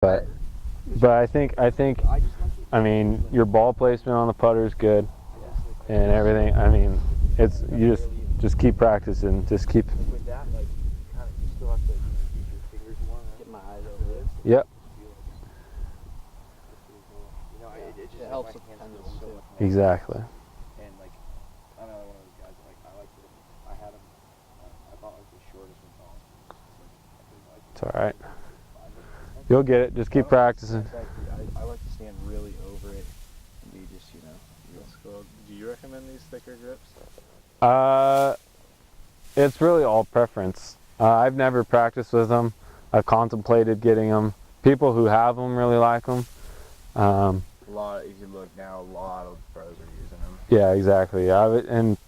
But I think I mean your ball placement on the putter is good and everything. I mean it's you just keep practicing. Just keep. With that, like you still have to use your fingers more. Get my eyes over this. Yep. It just helps with handles so much. Exactly. And like I'm another one of those guys that I like to. I had him. I bought like the shortest one. It's all right. You'll get it. Just keep practicing. I like to stand really over it and be just, real Cool. Do you recommend these thicker grips? It's really all preference. I've never practiced with them. I've contemplated getting them. People who have them really like them. A lot. If you look now, a lot of pros are using them. Yeah, exactly. And I'm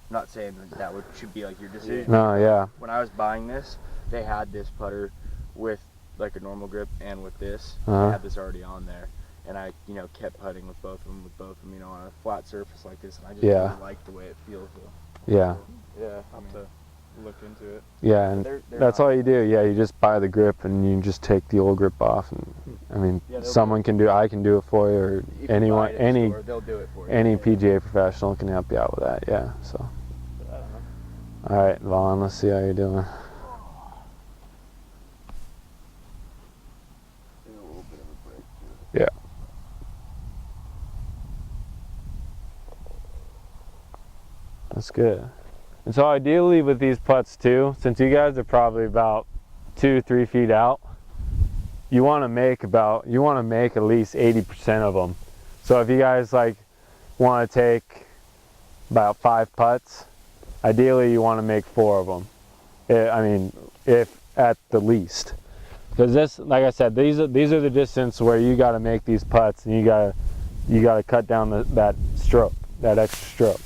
not saying that should be like your decision. no, yeah. When I was buying this, they had this putter with like a normal grip and with this. They had this already on there, and I kept putting with both of them on a flat surface like this, and I just really like the way it feels though. Yeah. Yeah, I'll have to look into it. Yeah, and they're that's all you do. Yeah, you just buy the grip and you just take the old grip off. And I mean, someone can do. I can do it for you, or if anyone, you buy it at the store, they'll do it for you. any PGA professional can help you out with that. Yeah. So. I don't know. All right, Vaughn. Let's see how you're doing. Yeah. That's good. And so ideally with these putts too, since you guys are probably about 2-3 feet out, you want to make at least 80% of them. So if you guys want to take about 5 putts, ideally you want to make 4 of them. I mean, if at the least. Because this, like I said, these are the distance where you got to make these putts, and you got to cut down that stroke, that extra stroke.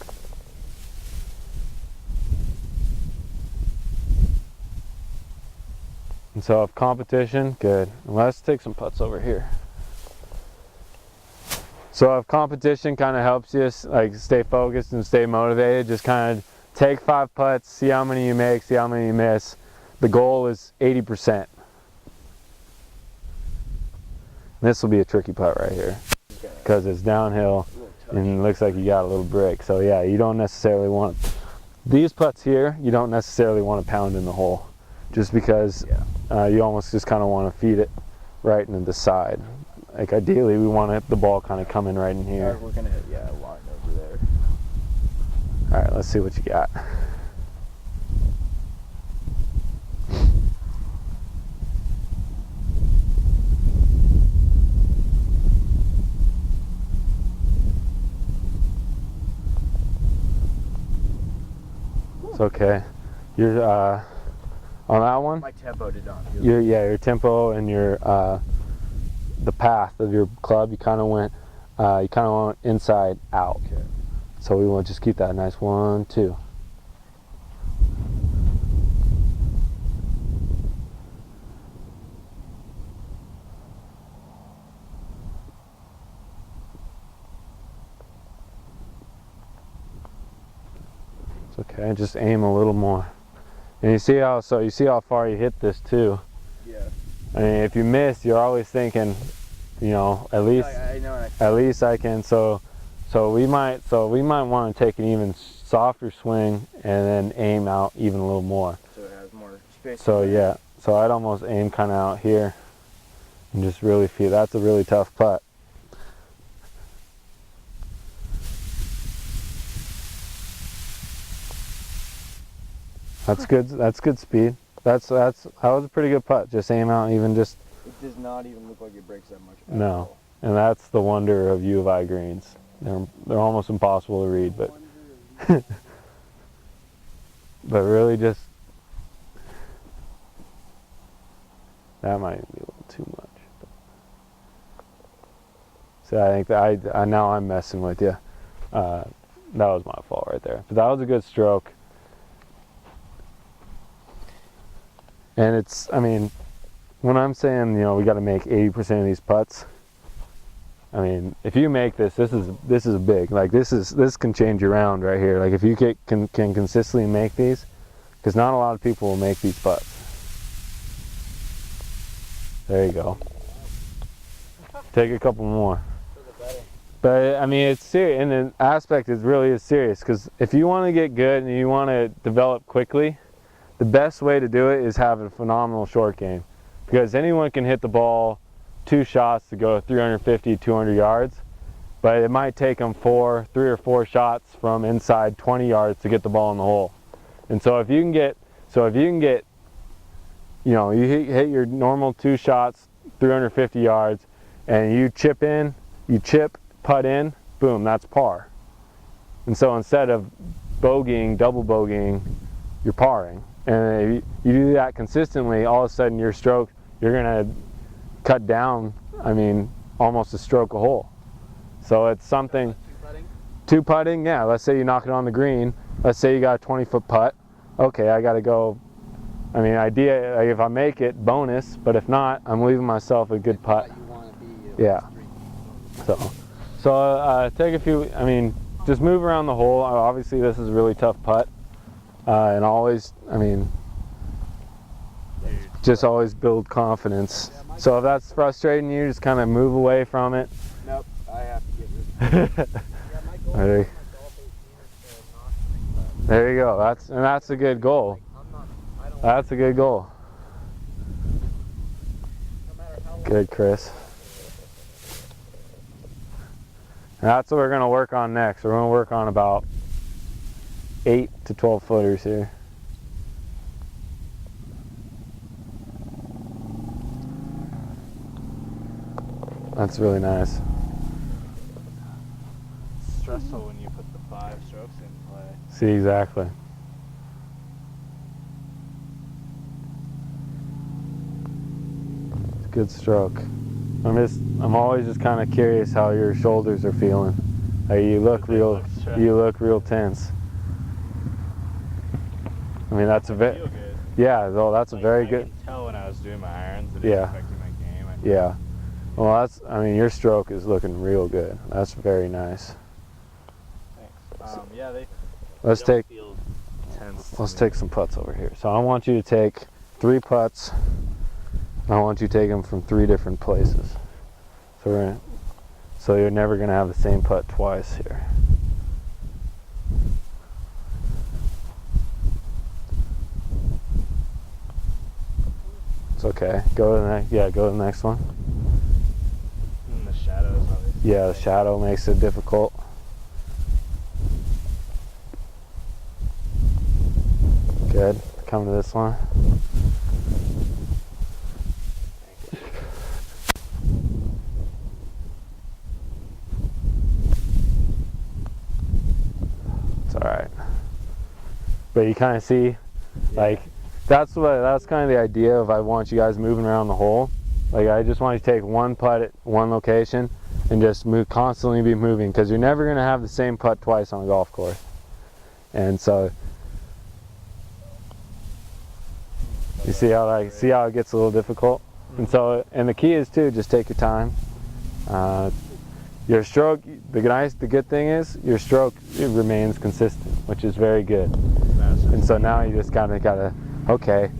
And so if competition, good. Let's take some putts over here. So if competition kind of helps you stay focused and stay motivated, just kind of take 5 putts, see how many you make, see how many you miss. The goal is 80%. This will be a tricky putt right here because it's downhill and it looks like you got a little break. So yeah, you don't necessarily want these putts here. You don't necessarily want to pound in the hole, just because you almost just kind of want to feed it right into the side. Like ideally, we want the ball kind of coming right in here. We're gonna hit a line over there. All right, let's see what you got. It's okay. You're on that one. My tempo did not. Your tempo and your the path of your club. You kind of went inside out. Okay. So we want to just keep that nice 1, 2. It's okay. Just aim a little more. And you see how far you hit this too. Yeah. I mean, if you miss, you're always thinking, at least I know. At least I can. So we might want to take an even softer swing and then aim out even a little more. So it has more space. So yeah. So I'd almost aim kind of out here and just really feel. That's a really tough putt. That's good. That's good speed. That was a pretty good putt. Just aim out, even just. It does not even look like it breaks that much. No, and that's the wonder of U of I greens. They're almost impossible to read, but but really just that might be a little too much. So I think that now I'm messing with you. That was my fault right there. But that was a good stroke. And it's, I mean, when I'm saying, we got to make 80% of these putts, I mean, if you make this is big. Like this can change your round right here. Like if you can consistently make these, because not a lot of people will make these putts. There you go. Take a couple more. But I mean, it's serious, and the aspect is really serious, because if you want to get good and you want to develop quickly, the best way to do it is have a phenomenal short game, because anyone can hit the ball 2 shots to go 350, 200 yards, but it might take them 3 or 4 shots from inside 20 yards to get the ball in the hole. And so if you can get, you know, you hit your normal 2 shots, 350 yards, and you chip in, putt in, boom, that's par. And so instead of bogeying, double bogeying, you're parring. And if you do that consistently, all of a sudden your stroke, you're gonna cut down, I mean, almost a stroke a hole. So it's something. 2 putting, yeah, let's say you knock it on the green. Let's say you got a 20-foot putt. Okay, I gotta go, I mean, idea, like if I make it, bonus, but if not, I'm leaving myself a good putt. Yeah. So take a few, I mean, just move around the hole. Obviously this is a really tough putt. And always, I mean, just always build confidence. So if that's frustrating you, just kind of move away from it. Nope, I have to get rid of it. There you go. That's a good goal. That's a good goal. Good, Chris. And that's what we're going to work on next. We're going to work on about 8 to 12 footers here. That's really nice. It's stressful when you put the 5 strokes in play. See, exactly. It's a good stroke. I'm always just kind of curious how your shoulders are feeling. You look real tense. I mean, that's a very, feel good. Yeah, though that's a very good. I could tell when I was doing my irons that it Yeah. affected my game. Yeah. Well, I mean, your stroke is looking real good. That's very nice. Thanks. Yeah, they Let's don't take feel tense to let's me. take some putts over here. So I want you to take 3 putts. I want you to take them from 3 different places. So you're never going to have the same putt twice here. It's okay. Go to the next one. And the shadows, obviously. Yeah, the shadow makes it difficult. Good. Come to this one. It's all right. But you kind of see, like, that's kind of the idea of I want you guys moving around the hole. Like, I just want you to take 1 putt at 1 location and just constantly be moving, because you're never going to have the same putt twice on a golf course. And so you see how it gets a little difficult. And so, and the key is too, just take your time. Your stroke, the good thing is your stroke, it remains consistent, which is very good. And so now you just kind of gotta, okay,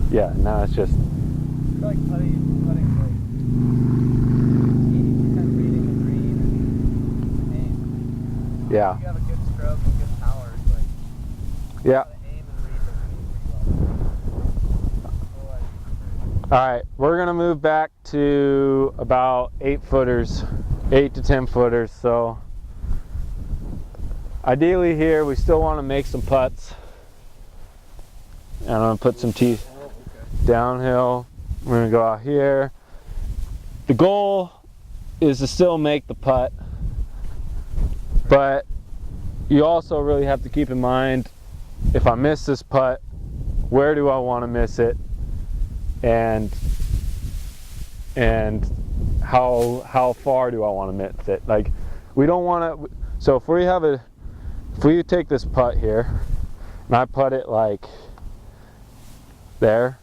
yeah, now it's just. I feel like putting like 80% reading the green and aim. Yeah. If you have a good stroke and good power, it's like Yeah. you gotta aim and read the green pretty well. All right, we're gonna move back to about 8 footers, 8 to 10 footers. So ideally here, we still want to make some putts. And I'm gonna put some teeth downhill. We're gonna go out here. The goal is to still make the putt, but you also really have to keep in mind, if I miss this putt, where do I want to miss it, and how far do I want to miss it? Like, we don't want to. So if we take this putt here, and I putt it like there,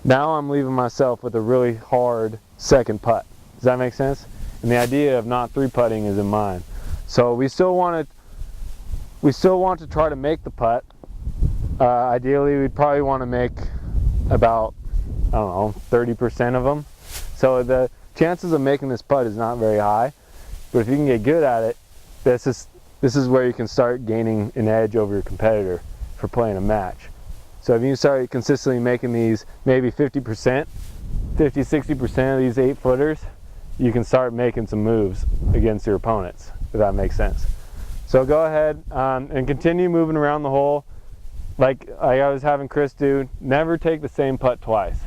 now I'm leaving myself with a really hard second putt. Does that make sense? And the idea of not 3-putting is in mind. So we still want to try to make the putt. Ideally, we'd probably want to make about, I don't know, 30% of them. So chances of making this putt is not very high, but if you can get good at it, this is where you can start gaining an edge over your competitor for playing a match. So if you start consistently making these maybe 50%, 50-60% of these 8-footers, you can start making some moves against your opponents, if that makes sense. So go ahead and continue moving around the hole like I was having Chris do. Never take the same putt twice.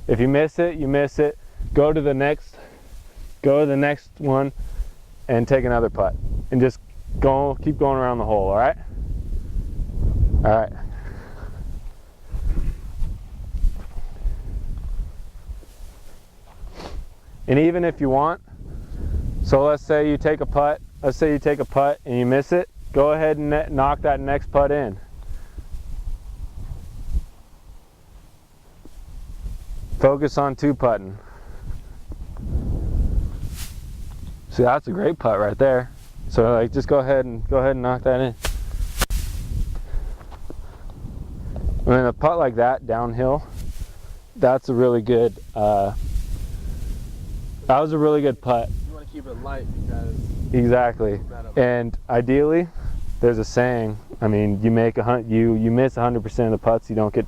If you miss it, you miss it. Go to the next one and take another putt, and just keep going around the hole. All right. All right. And even if you want, so let's say you take a putt and you miss it, go ahead and knock that next putt in. Focus on 2-putting. See, that's a great putt right there. So like, just go ahead and knock that in. I mean, a putt like that downhill, that's a really good. That was a really good putt. You want to keep it light because exactly. And ideally, there's a saying. I mean, you miss 100% of the putts, you don't get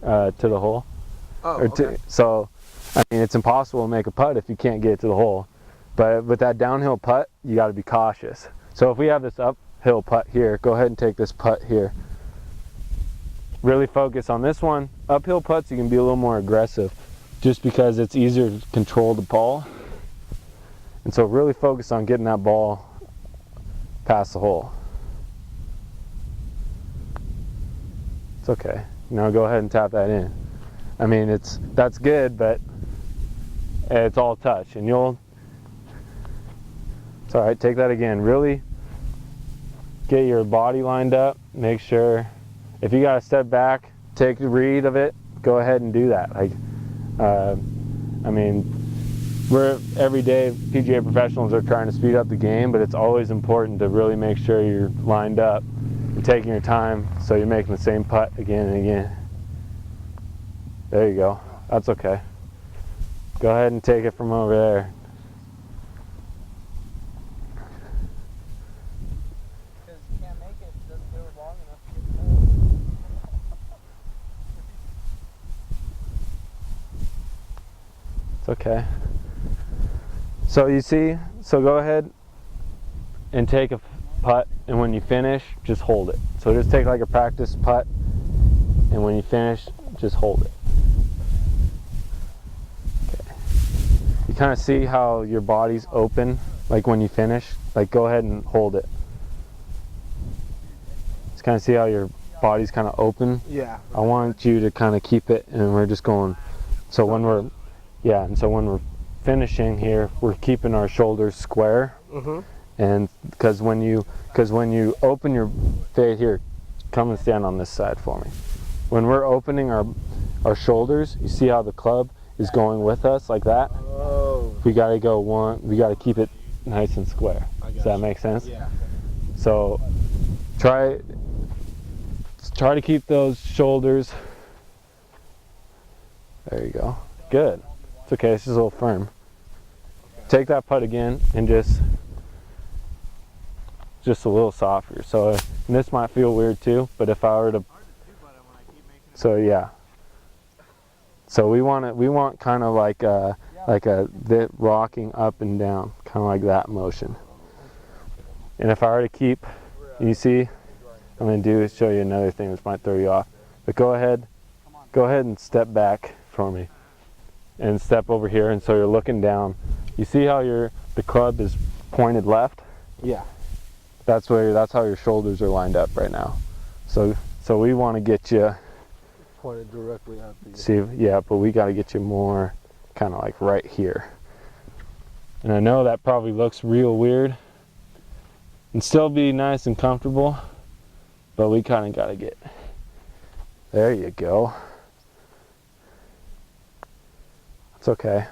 to the hole. Oh, okay. So, I mean, it's impossible to make a putt if you can't get to the hole. But with that downhill putt, you got to be cautious. So if we have this uphill putt here, go ahead and take this putt here. Really focus on this one. Uphill putts, you can be a little more aggressive, just because it's easier to control the ball. And so really focus on getting that ball past the hole. It's okay. Now go ahead and tap that in. I mean, that's good, but it's all touch, and it's all right. Take that again. Really get your body lined up. Make sure, if you got to step back, take a read of it, go ahead and do that. Like, I mean, we're everyday PGA professionals are trying to speed up the game, but it's always important to really make sure you're lined up and taking your time so you're making the same putt again and again. There you go. That's okay. Go ahead and take it from over there. Because you can't make it, it doesn't go long enough to get It's okay. So you see, so go ahead and take a putt, and when you finish, just hold it. So just take like a practice putt, and when you finish, just hold it. Okay. You kind of see how your body's open, like when you finish, like go ahead and hold it. Just kind of see how your body's kind of open. Yeah. I want you to kind of keep it, and we're just going, so when we're, yeah, and so when we're finishing here, we're keeping our shoulders square. Mm-hmm. And because when you open your face here, come and stand on this side for me. When we're opening our shoulders, you see how the club is going with us like that? Oh. We got to keep it nice and square. Does that make sense? Yeah. So try to keep those shoulders. There you go. Good. It's okay, it's just a little firm. Take that putt again and just a little softer. So and this might feel weird too, but if I were to, so yeah. So we want kind of like a bit rocking up and down, kind of like that motion. And if I were to keep, you see, I'm going to do is show you another thing which might throw you off. But go ahead and step back for me, and step over here, and so you're looking down. You see how the club is pointed left? Yeah. That's how your shoulders are lined up right now. So we want to get you Pointed directly out the. see, yeah, but we got to get you more kind of like right here. And I know that probably looks real weird, and still be nice and comfortable, but we kind of got to get. There you go. It's okay.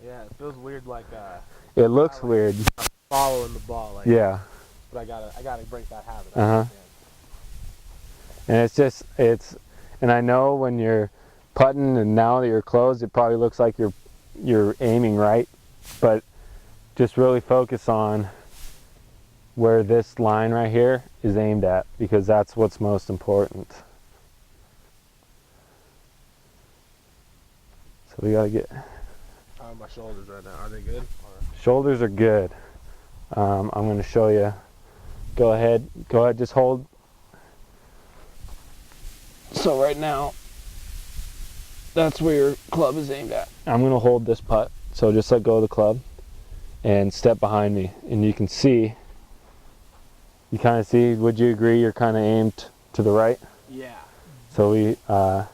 Yeah, it feels weird, like It looks weird. following the ball. Like, Yeah. But I gotta break that habit. Uh-huh. And and I know when you're putting and now that you're closed, it probably looks like you're you're aiming right, but just really focus on where this line right here is aimed at, because that's what's most important. So we gotta get... How are my shoulders right now? Are they good? Or? Shoulders are good. I'm gonna show you. Go ahead, just hold. So right now, that's where your club is aimed at. I'm gonna hold this putt, so just let go of the club and step behind me, and you can see, you kind of see, would you agree you're kind of aimed to the right? Yeah. So we, and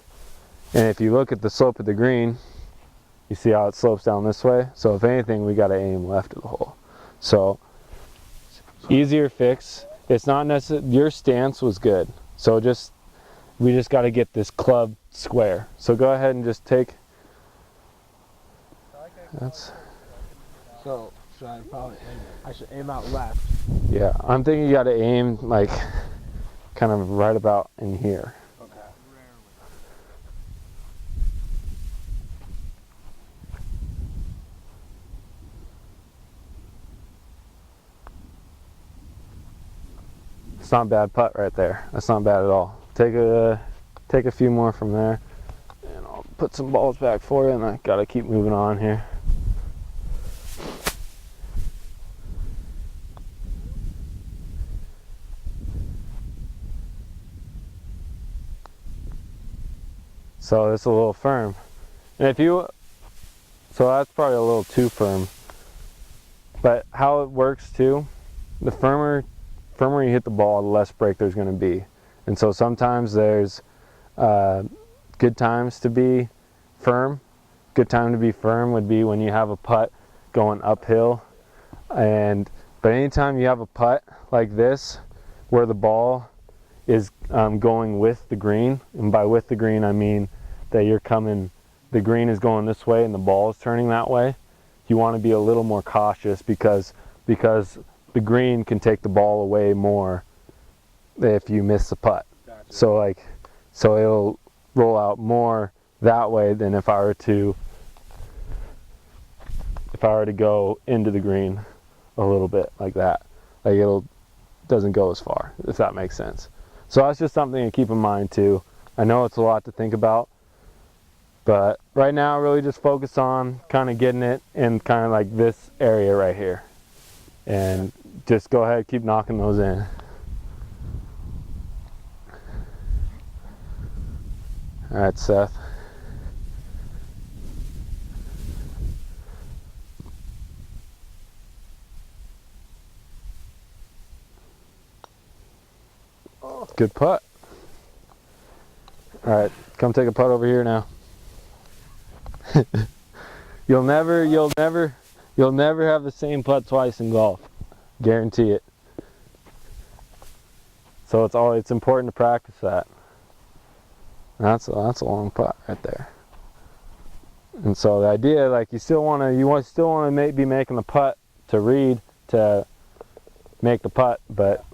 if you look at the slope of the green, you see how it slopes down this way? So if anything, we gotta aim left of the hole. So, easier fix. It's not necessary, your stance was good. So we just gotta get this club square. So go ahead and just take, that's, So should I probably I should aim out left. yeah, I'm thinking you gotta aim like kind of right about in here. Okay. It's not a bad putt right there. That's not bad at all. Take a few more from there, and I'll put some balls back for you, and I gotta keep moving on here. So it's a little firm, and if you, so that's probably a little too firm. But how it works too, the firmer you hit the ball, the less break there's going to be. And so sometimes there's good times to be firm. Good time to be firm would be when you have a putt going uphill. But anytime you have a putt like this, where the ball is going with the green, and by with the green I mean that you're coming, the green is going this way and the ball is turning that way, you want to be a little more cautious because the green can take the ball away more if you miss the putt. Gotcha. So it'll roll out more that way than if I were to go into the green a little bit like that. Like doesn't go as far, if that makes sense. So that's just something to keep in mind too. I know it's a lot to think about, but right now really just focus on kind of getting it in kind of like this area right here. And just go ahead, keep knocking those in. All right, Seth. Good putt. All right, come take a putt over here now. You'll never have the same putt twice in golf. Guarantee it. So it's important to practice that. That's a long putt right there. And so the idea, like, you still want to be making the putt to read to make the putt, but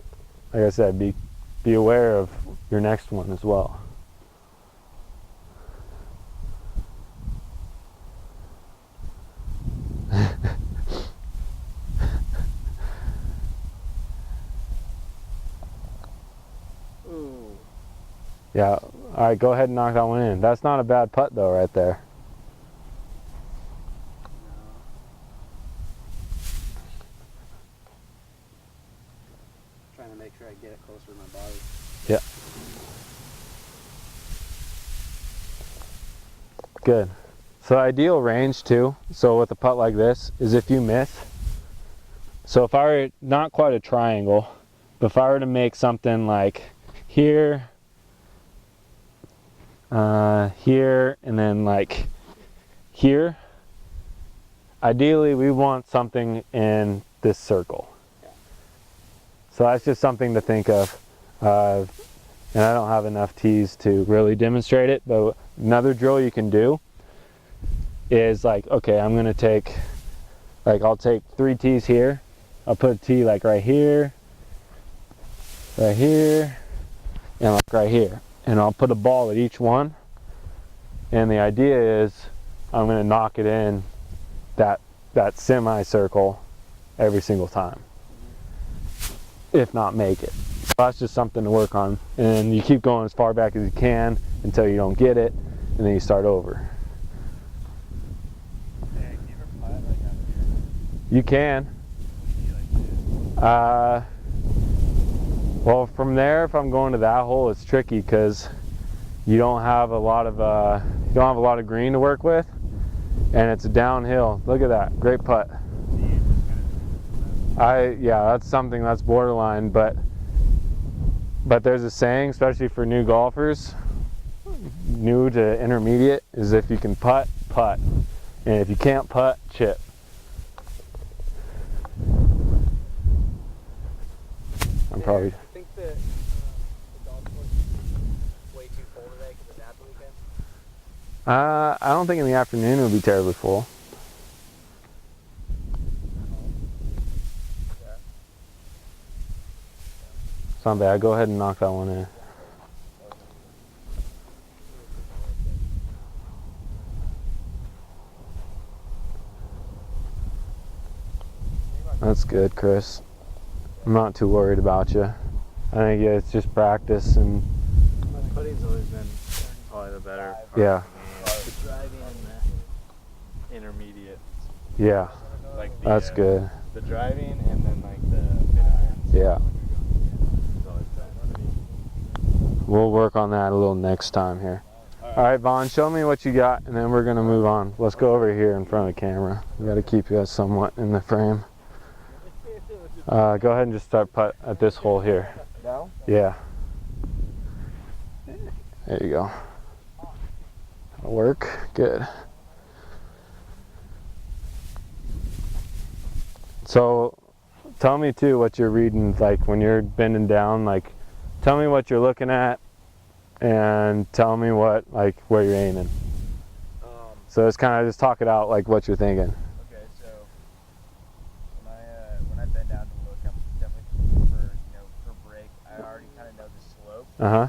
like I said, be aware of your next one as well. Ooh. Yeah, all right, go ahead and knock that one in. That's not a bad putt though, right there. Trying to make sure I get it closer to my body. Yeah. Good. So ideal range too, so with a putt like this, is if you miss. So if I were, not quite a triangle, but if I were to make something like here, here, and then like here, ideally we want something in this circle. So that's just something to think of. And I don't have enough tees to really demonstrate it, but another drill you can do is like, okay, I'm gonna take, like, I'll take 3 tees here. I'll put a tee like right here, and like right here. And I'll put a ball at each one. And the idea is I'm gonna knock it in that semicircle every single time, if not make it. That's just something to work on, and you keep going as far back as you can until you don't get it, and then you start over. You can. Well, from there, if I'm going to that hole, it's tricky because you don't have a lot of green to work with, and it's a downhill. Look at that, great putt. Yeah, that's something that's borderline, but there's a saying, especially for new golfers, new to intermediate, is if you can putt, putt, and if you can't putt, chip. I'm probably. I think the golf course is way too full today because it's after weekend. I don't think in the afternoon it would be terribly full. It's not bad. Go ahead and knock that one in. That's good, Chris. I'm not too worried about you. I think it's just practice and Putting's always been probably the better part yeah, of the driving and the intermediate. yeah, Like that's good. The driving and then like the mid irons. Yeah, It's always been. we'll work on that a little next time here. All right, Vaughn, show me what you got, and then we're gonna move on. Let's go over here in front of the camera. We got to keep you guys somewhat in the frame. Go ahead and just start putt at this hole here. Down? Yeah. There you go. That'll work. Good. So, tell me too what you're reading, like when you're bending down. Like, tell me what you're looking at, and tell me what, like, where you're aiming. So it's kind of just talk it out, like what you're thinking. Okay, so when I bend down to look, I'm definitely looking for break. I already kind of know the slope. Uh huh.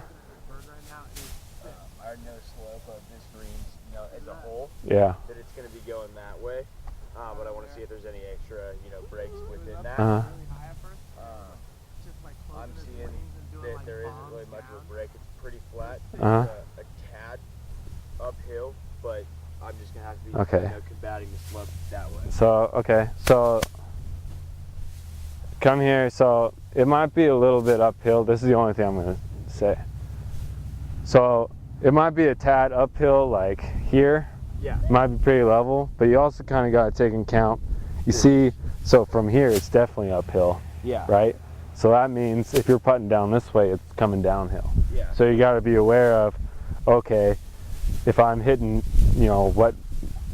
I already know the slope of this green, as a whole. Yeah. That it's going to be going that way. But I want to see if there's any extra, breaks within that. Uh huh. I'm seeing that there isn't really much of a break. It's pretty flat. It's Uh-huh. a tad uphill, but I'm just going to have to be Okay. combating the slope that way. So, okay, so come here. So it might be a little bit uphill. This is the only thing I'm going to say. So it might be a tad uphill, like here. Yeah. It might be pretty level, but you also kind of got to take into account. You see, so from here it's definitely uphill, Yeah. right? So that means if you're putting down this way, it's coming downhill. Yeah. So you got to be aware of, okay, if I'm hitting, what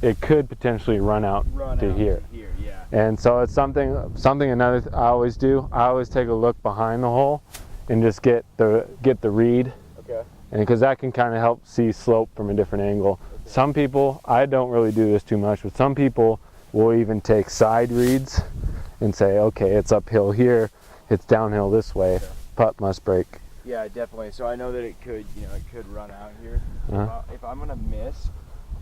it could potentially run out to here. Yeah. And so it's something I always do. I always take a look behind the hole and just get the read, Okay. and because that can kind of help see slope from a different angle. Some people, I don't really do this too much, but some people will even take side reads and say, okay, it's uphill here, it's downhill this way, putt must break. Yeah, definitely. So I know that it could, run out here. Uh-huh. If I'm gonna miss,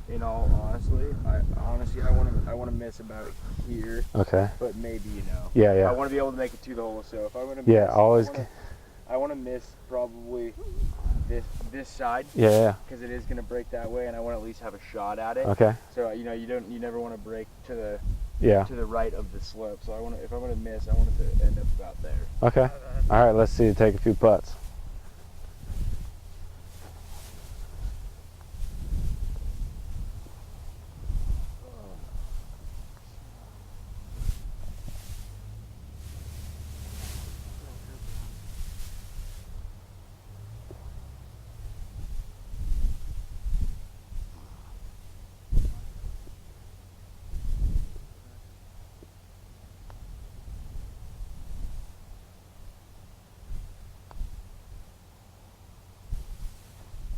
in all honesty, I want to miss about here, Okay. but maybe Yeah, yeah. I want to be able to make it to the hole. So if I'm gonna Yeah, miss, always. I want to miss probably this side Yeah, because it is gonna break that way, and I want to at least have a shot at it. yeah. Okay. So you never want to break to the Yeah. right of the slope. So if I'm gonna miss, I want it to end up about there. Okay. All right, let's see you take a few putts.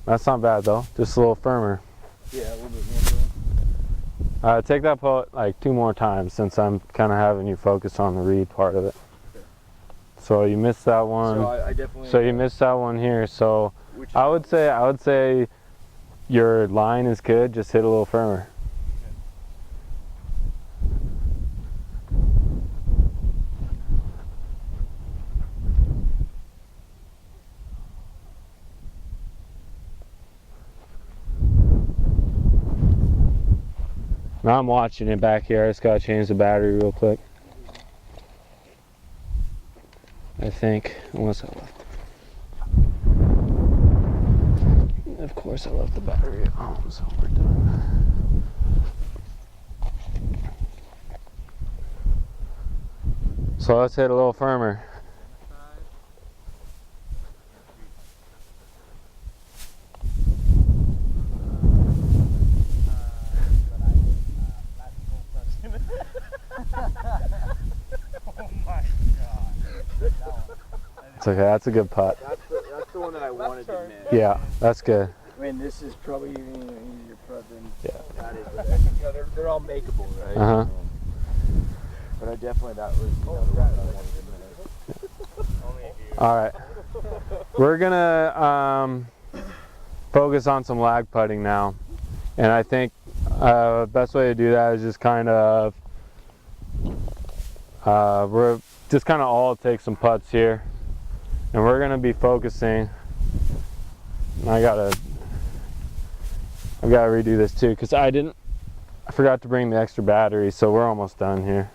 That's not bad though, just a little firmer. Yeah, a little bit more. Take that putt like 2 more times since I'm kind of having you focus on the read part of it. Okay. So you missed that one. So I definitely. So you missed that one here. So I would say your line is good. Just hit a little firmer. Now I'm watching it back here. I just gotta change the battery real quick. I think, unless I left. Of course I left the battery at home, so we're done. So let's hit a little firmer. It's okay, that's a good putt. That's the one that I wanted to miss. Yeah, that's good. I mean, this is probably even an easier putt than that is. Yeah, they're all makeable, right? Uh-huh. But I definitely, that was the one that I wanted to miss. All right. We're gonna focus on some lag putting now. And I think best way to do that is just kind of, we're just kind of all take some putts here. And we're gonna be focusing, I've gotta redo this too, because I forgot to bring the extra battery, so we're almost done here.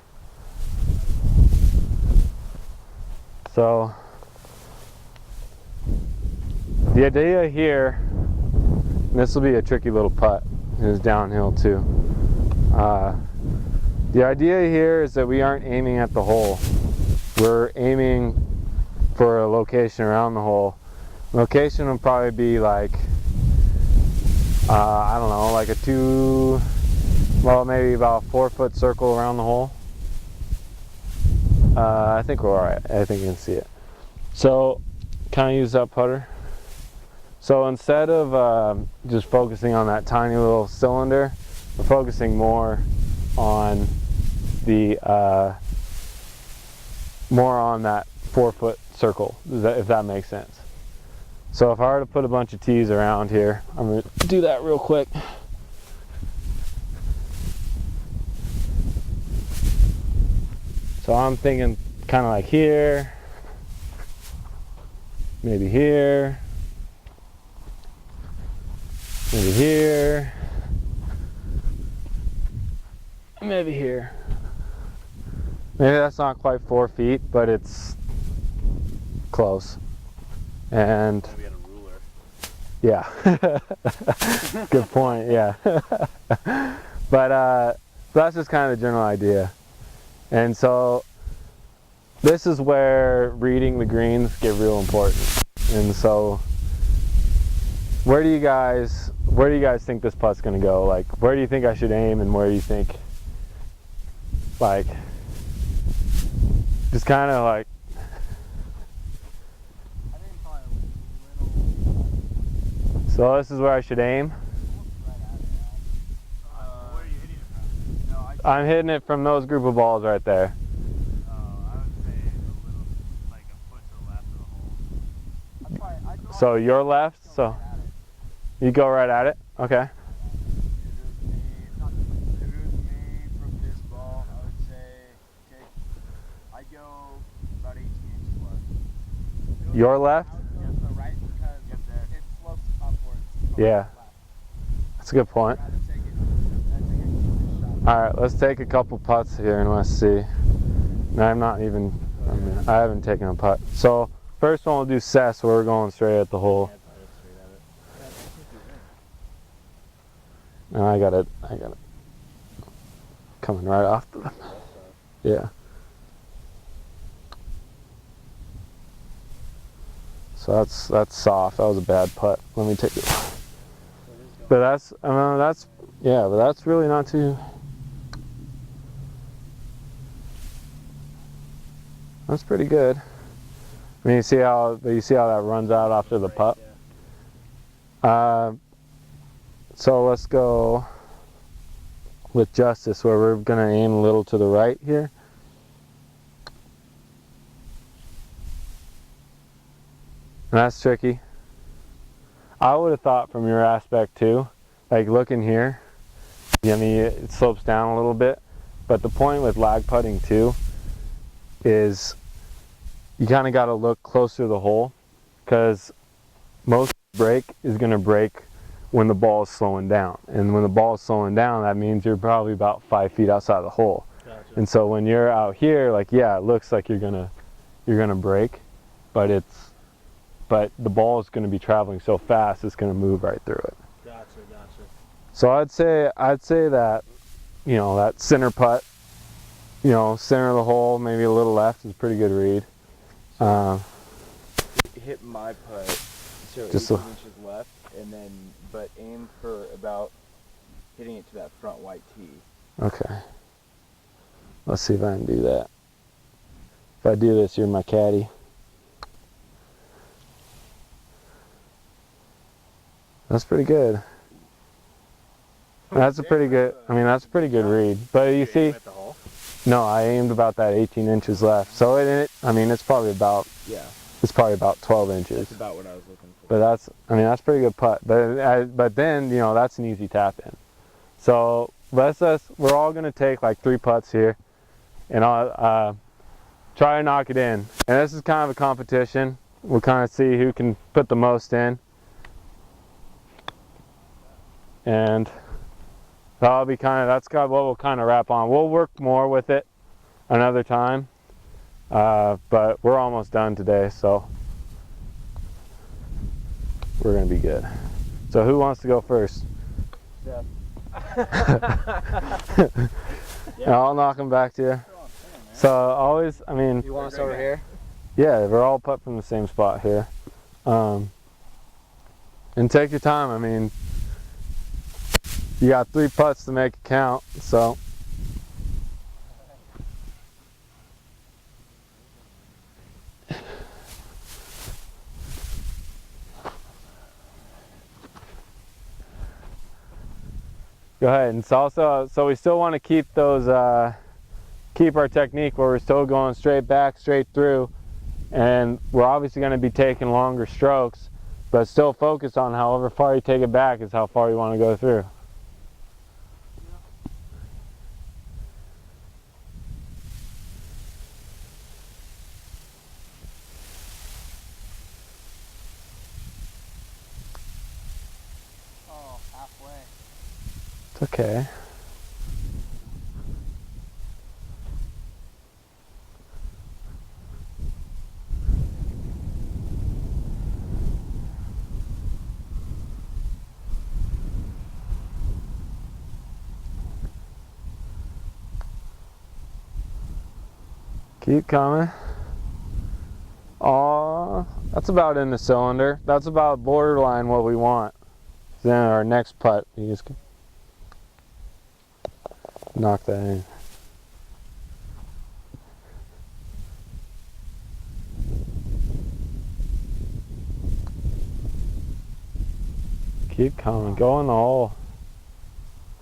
So, the idea here, and this will be a tricky little putt, is downhill too. The idea here is that we aren't aiming at the hole. We're aiming for a location around the hole. Location would probably be like, I don't know, like maybe about a 4-foot circle around the hole. I think we're alright. I think you can see it. So, kind of use that putter. So instead of just focusing on that tiny little cylinder, we're focusing more on the that 4-foot circle, if that makes sense. So if I were to put a bunch of tees around here, I'm going to do that real quick. So I'm thinking kind of like here, maybe here, maybe here, maybe here. Maybe that's not quite 4 feet, but it's close. And We had a ruler. yeah, good point. Yeah, but that's just kind of the general idea. And so this is where reading the greens get real important. And so where do you guys think this putt's gonna go? Like, where do you think I should aim, and where do you think, like, just kind of like, I think probably a little. so this is where I should aim? Where are you hitting it from? No, I'm hitting it from those group of balls right there. I would say a little, like a foot to the left of the hole. I'd go So your left, so you go right at it? Okay. If it was me from this ball, I would say, okay, I'd go about 18 inches left. Your left? Yep, the right, because it slopes upwards. Yeah. That's a good point. I'd take it shot. Alright, let's take a couple putts here and let's see. No, I haven't taken a putt. So, first one we'll do cess, where we're going straight at the hole. And I got it coming right off the, yeah. So that's soft. That was a bad putt. Let me take it. But that's really not too. That's pretty good. I mean, you see how that runs out after the putt. So let's go with Justice, where we're gonna aim a little to the right here. And that's tricky. I would have thought from your aspect too, like looking here, I mean, it slopes down a little bit, but the point with lag putting too is you kind of got to look closer to the hole, because most break is going to break when the ball is slowing down. And when the ball is slowing down, that means you're probably about 5 feet outside the hole. Gotcha. And so when you're out here, like, yeah, it looks like you're gonna break, but the ball is gonna be traveling so fast, it's gonna move right through it. Gotcha. So I'd say that, you know, that center putt, you know, center of the hole, maybe a little left is a pretty good read. Hit my putt, so Just 18 inches left, and then but aim for about hitting it to that front white tee. Okay. Let's see if I can do that. If I do this, you're my caddy. That's pretty good. That's a pretty good, I mean, that's a pretty good read. But you see, At the hole? no, I aimed about that 18 inches left. So I mean, it's probably about 12 inches. That's about what I was looking for. But that's a pretty good putt. But then, you know, that's an easy tap in. So we're all gonna take like 3 putts here, and I'll try to knock it in. And this is kind of a competition. We'll kind of see who can put the most in. And that's kind of what we'll kind of wrap on. We'll work more with it another time, but we're almost done today, so we're gonna be good. So who wants to go first? Steph. I'll knock them back to you. So always, I mean, You want us over here? yeah, we're all putt from the same spot here. And take your time. I mean, you got 3 putts to make it count, so. Go ahead. And so we still want to keep those, keep our technique where we're still going straight back, straight through, and we're obviously going to be taking longer strokes, but still focus on however far you take it back is how far you want to go through. Oh, halfway. It's okay. Keep coming. Aw, that's about in the cylinder. That's about borderline what we want. Then our next putt, you just knock that in. Keep coming, go in the hole.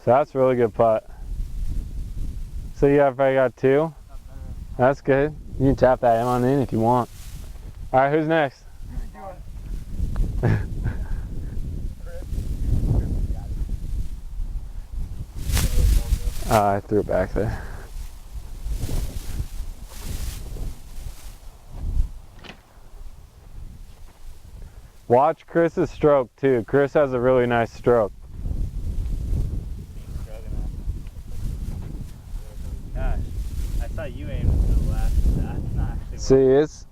So that's a really good putt. So you have probably got 2. That's good. You can tap that on in if you want. All right, who's next? I threw it back there. Watch Chris's stroke too. Chris has a really nice stroke. Gosh, I saw you aim to the left. That's not actually. See, it's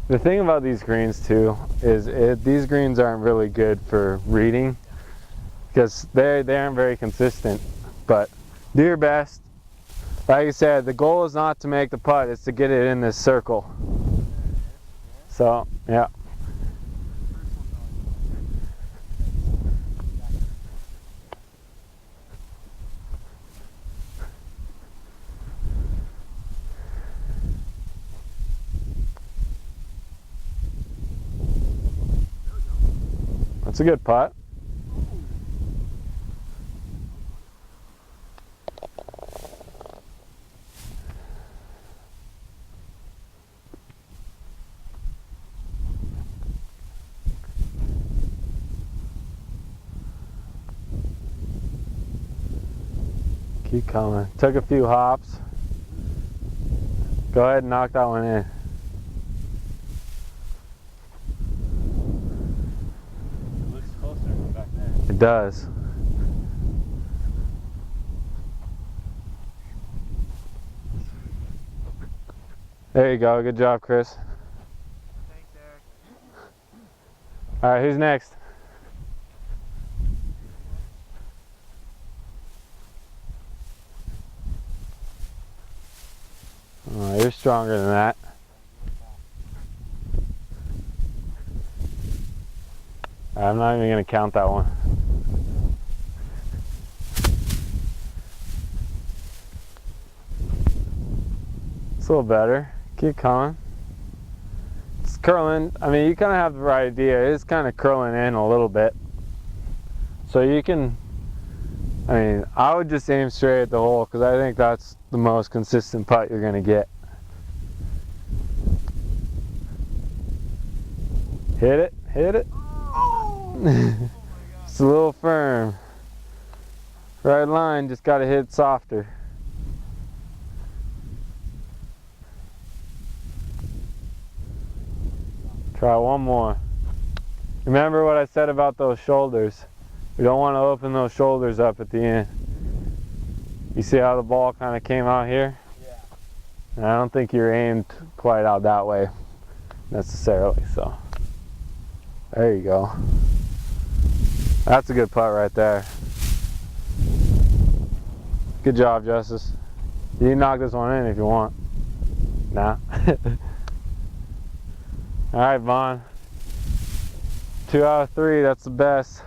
the thing about these greens too is these greens aren't really good for reading because they aren't very consistent. But do your best. Like I said, the goal is not to make the putt; it's to get it in this circle. So yeah. That's a good putt. Keep coming. Took a few hops. Go ahead and knock that one in. It does. There you go. Good job, Chris. Thanks, Eric. All right, who's next? Oh, you're stronger than that. I'm not even going to count that one. It's a little better. Keep coming. It's curling. I mean, you kind of have the right idea. It is kind of curling in a little bit. So you can, I mean, I would just aim straight at the hole because I think that's the most consistent putt you're going to get. Hit it, hit it. It's a little firm. Right line, just got to hit softer. Try one more. Remember what I said about those shoulders. We don't want to open those shoulders up at the end. You see how the ball kind of came out here? Yeah. And I don't think you're aimed quite out that way necessarily, so. There you go. That's a good putt right there. Good job, Justice. You can knock this one in if you want. Nah. All right, Vaughn. 2 out of 3, that's the best.